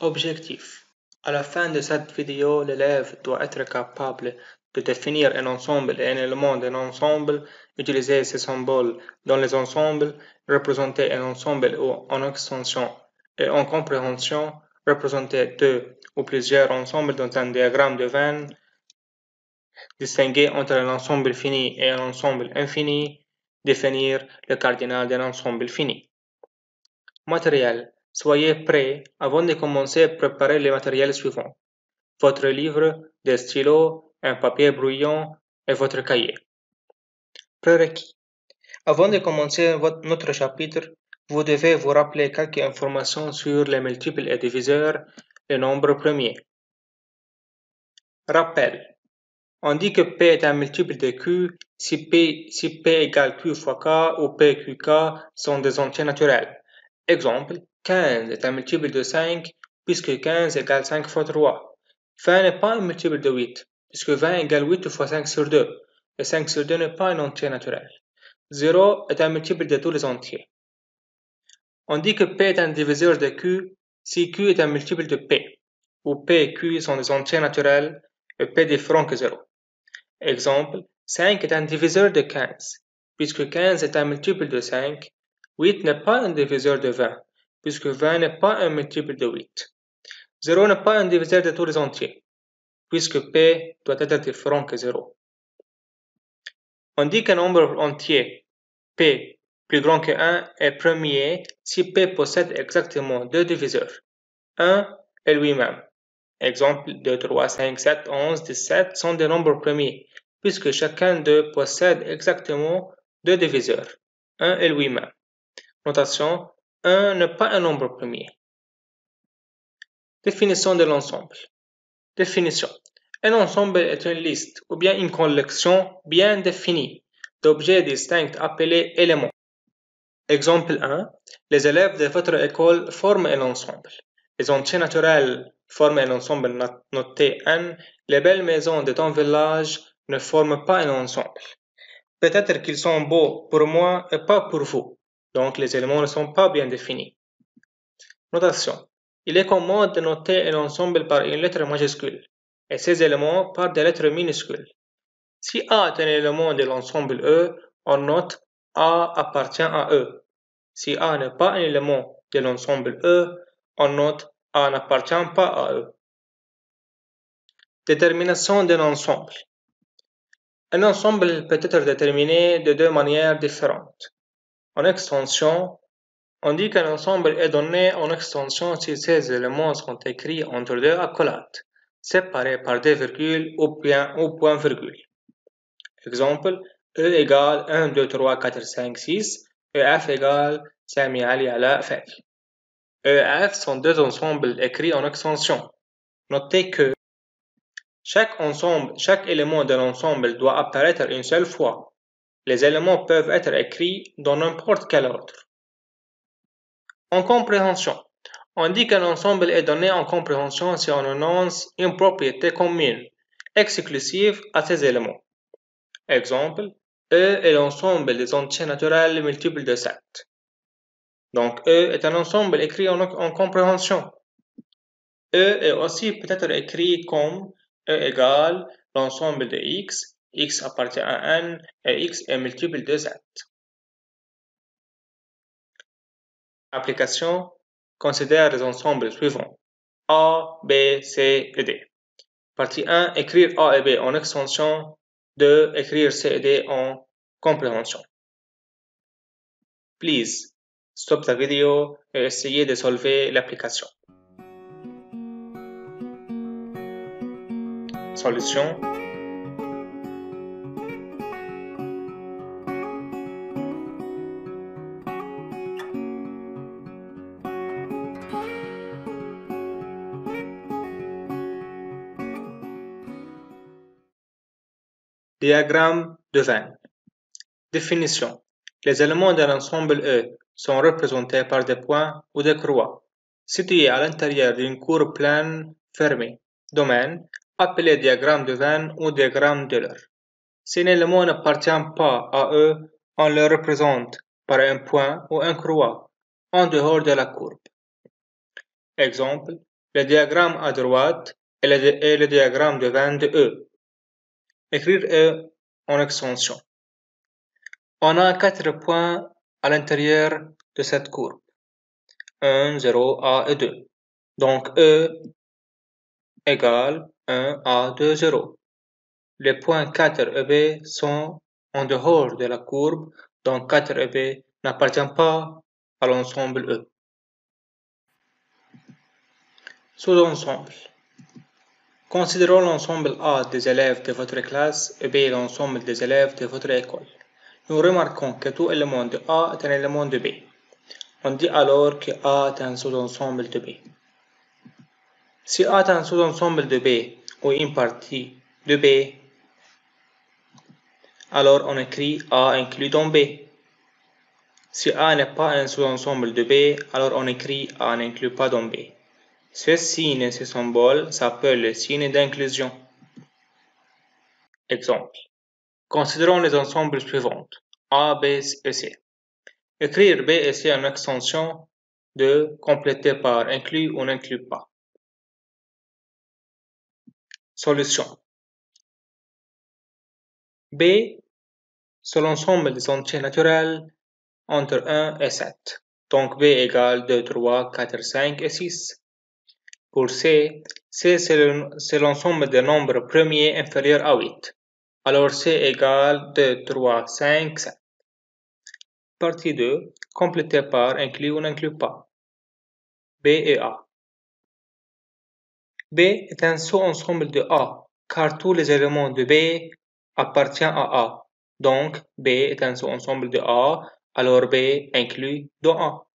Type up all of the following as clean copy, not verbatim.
Objectif. À la fin de cette vidéo, l'élève doit être capable de définir un ensemble et un élément d'un ensemble, utiliser ces symboles dans les ensembles, représenter un ensemble ou en extension et en compréhension, représenter deux ou plusieurs ensembles dans un diagramme de Venn, distinguer entre un ensemble fini et un ensemble infini, définir le cardinal d'un ensemble fini. Matériel. Soyez prêts avant de commencer à préparer les matériels suivants. Votre livre, des stylos, un papier brouillon et votre cahier. Prérequis. Avant de commencer notre chapitre, vous devez vous rappeler quelques informations sur les multiples et diviseurs, les nombres premiers. Rappel. On dit que P est un multiple de Q si P égale Q fois K ou P Q K sont des entiers naturels. Exemple, 15 est un multiple de 5 puisque 15 égale 5 fois 3. 20 n'est pas un multiple de 8 puisque 20 égale 8 fois 5 sur 2 et 5 sur 2 n'est pas un entier naturel. 0 est un multiple de tous les entiers. On dit que P est un diviseur de Q si Q est un multiple de P, où P et Q sont des entiers naturels et P différent que 0. Exemple, 5 est un diviseur de 15, puisque 15 est un multiple de 5. 8 n'est pas un diviseur de 20, puisque 20 n'est pas un multiple de 8. 0 n'est pas un diviseur de tous les entiers, puisque P doit être différent que 0. On dit qu'un nombre entier, P, plus grand que 1 est premier si P possède exactement deux diviseurs, 1 et lui-même. Exemple, 2, 3, 5, 7, 11, 17 sont des nombres premiers, puisque chacun d'eux possède exactement deux diviseurs, 1 et lui-même. Notation, 1 n'est pas un nombre premier. Définition de l'ensemble. Définition. Un ensemble est une liste ou bien une collection bien définie d'objets distincts appelés éléments. Exemple 1. Les élèves de votre école forment un ensemble. Les entiers naturels forment un ensemble noté N. Les belles maisons de ton village ne forment pas un ensemble. Peut-être qu'ils sont beaux pour moi et pas pour vous. Donc les éléments ne sont pas bien définis. Notation. Il est commode de noter un ensemble par une lettre majuscule et ces éléments par des lettres minuscules. Si A est un élément de l'ensemble E, on note A appartient à E. Si A n'est pas un élément de l'ensemble E, on note A n'appartient pas à E. Détermination d'un ensemble. Un ensemble peut être déterminé de deux manières différentes. En extension, on dit qu'un ensemble est donné en extension si ces éléments sont écrits entre deux accolades, séparés par des virgules ou point-virgule. Exemple, E égale 1, 2, 3, 4, 5, 6 et F égale Sami Ali Ala Fadi. E et F sont deux ensembles écrits en extension. Notez que chaque élément de l'ensemble doit apparaître une seule fois. Les éléments peuvent être écrits dans n'importe quel ordre. En compréhension, on dit qu'un ensemble est donné en compréhension si on énonce une propriété commune, exclusive à ces éléments. Exemple, E est l'ensemble des entiers naturels multiples de 7. Donc E est un ensemble écrit en compréhension. E est aussi peut-être écrit comme E égale l'ensemble de X, X appartient à N et X est multiple de Z. Application. Considère les ensembles suivants. A, B, C et D. Partie 1. Écrire A et B en extension. 2. Écrire C et D en compréhension. Please, stop la vidéo et essayez de solver l'application. Solution. Diagramme de Venn. Définition. Les éléments d'un ensemble E sont représentés par des points ou des croix, situés à l'intérieur d'une courbe plane fermée, domaine, appelé diagramme de Venn ou diagramme d'Euler. Si un élément n'appartient pas à eux, on le représente par un point ou une croix en dehors de la courbe. Exemple, le diagramme à droite et le diagramme de veine de E. Écrire E en extension. On a 4 points à l'intérieur de cette courbe. 1, 0, A et 2. Donc E égale 1, A, 2, 0. Les points 4 et B sont en dehors de la courbe, donc 4 et B n'appartiennent pas à l'ensemble E. Sous-ensemble. Considérons l'ensemble A des élèves de votre classe et B l'ensemble des élèves de votre école. Nous remarquons que tout élément de A est un élément de B. On dit alors que A est un sous-ensemble de B. Si A est un sous-ensemble de B ou une partie de B, alors on écrit A inclus dans B. Si A n'est pas un sous-ensemble de B, alors on écrit A n'inclut pas dans B. Ce signe et ce symbole s'appellent le signe d'inclusion. Exemple. Considérons les ensembles suivants, A, B et C. Écrire B et C en extension de compléter par inclus ou n'inclut pas. Solution. B, c'est l'ensemble des entiers naturels entre 1 et 7. Donc B égale 2, 3, 4, 5 et 6. Pour C, C c'est l'ensemble des nombres premiers inférieurs à 8. Alors C égale 2, 3, 5, 7. Partie 2, complétée par inclus ou n'inclut pas. B et A. B est un sous-ensemble de A, car tous les éléments de B appartiennent à A. Donc, B est un sous-ensemble de A, alors B inclut dans A.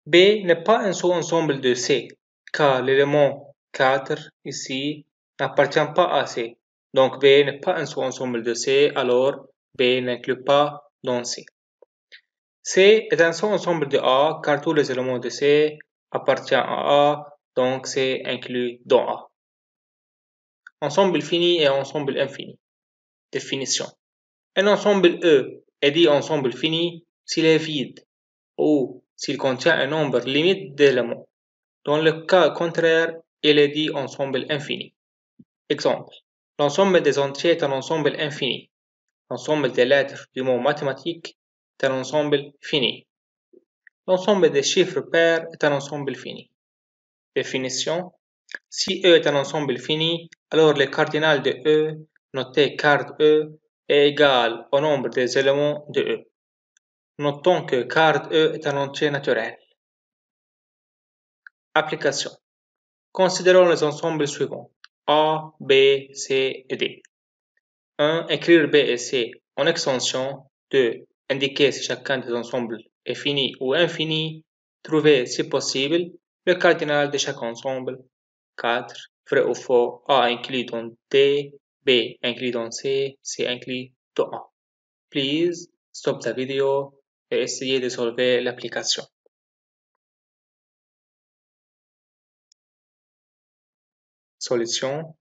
B n'est pas un sous-ensemble de C, car l'élément 4 ici n'appartient pas à C. Donc B n'est pas un sous-ensemble de C, alors B n'inclut pas dans C. C est un sous-ensemble de A, car tous les éléments de C appartiennent à A, donc C inclut dans A. Ensemble fini et ensemble infini. Définition. Un ensemble E est dit ensemble fini s'il est vide ou s'il contient un nombre limite d'éléments. Dans le cas contraire, il est dit ensemble infini. Exemple. L'ensemble des entiers est un ensemble infini. L'ensemble des lettres du mot mathématique est un ensemble fini. L'ensemble des chiffres pairs est un ensemble fini. Définition. Si E est un ensemble fini, alors le cardinal de E, noté card E, est égal au nombre des éléments de E. Notons que card E est un entier naturel. Application. Considérons les ensembles suivants. A, B, C et D. 1. Écrire B et C en extension. 2. Indiquer si chacun des ensembles est fini ou infini. Trouver, si possible, le cardinal de chaque ensemble. 4. Vrai ou faux, A inclus dans D, B inclus dans C, C inclus dans A. Please stop the video et essayez de solver l'application. Solution.